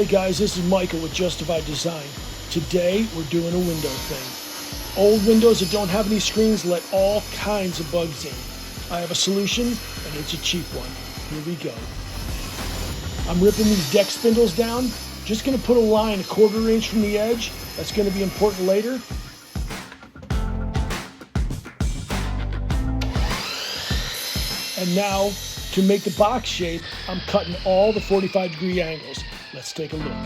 Hey guys, this is Michael with Justified Design. Today we're doing a window thing. Old windows that don't have any screens let all kinds of bugs in. I have a solution and it's a cheap one. Here we go. I'm ripping these deck spindles down. Just going to put a line a 1/4 inch from the edge. That's going to be important later. And now, to make the box shape, I'm cutting all the 45-degree angles. Let's take a look.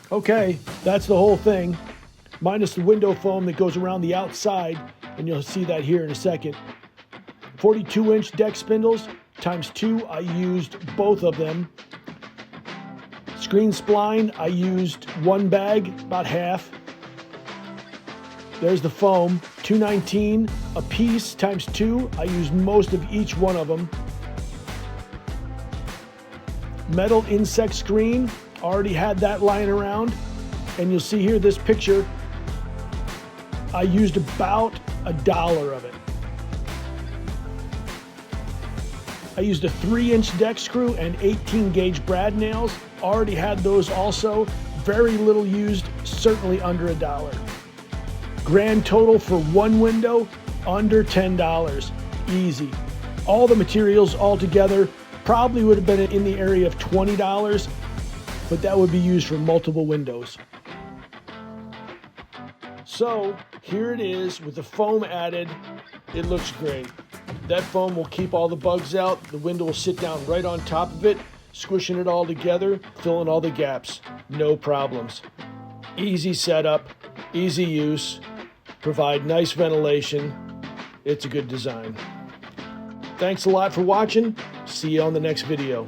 Okay, that's the whole thing, minus the window foam that goes around the outside, and you'll see that here in a second. 42-inch deck spindles times 2, I used both of them. Screen spline, I used one bag, about half. There's the foam, $2.19 a piece times 2. I used most of each one of them. Metal insect screen, already had that lying around. And you'll see here this picture, I used about $1 of it. I used a 3-inch deck screw and 18 gauge brad nails. Already had those also. Very little used, certainly under $1. Grand total for one window, under $10. Easy. All the materials all together probably would have been in the area of $20, but that would be used for multiple windows. So here it is with the foam added. It looks great. That foam will keep all the bugs out. The window will sit down right on top of it, squishing it all together, filling all the gaps. No problems. Easy setup, easy use, provide nice ventilation. It's a good design. Thanks a lot for watching. See you on the next video.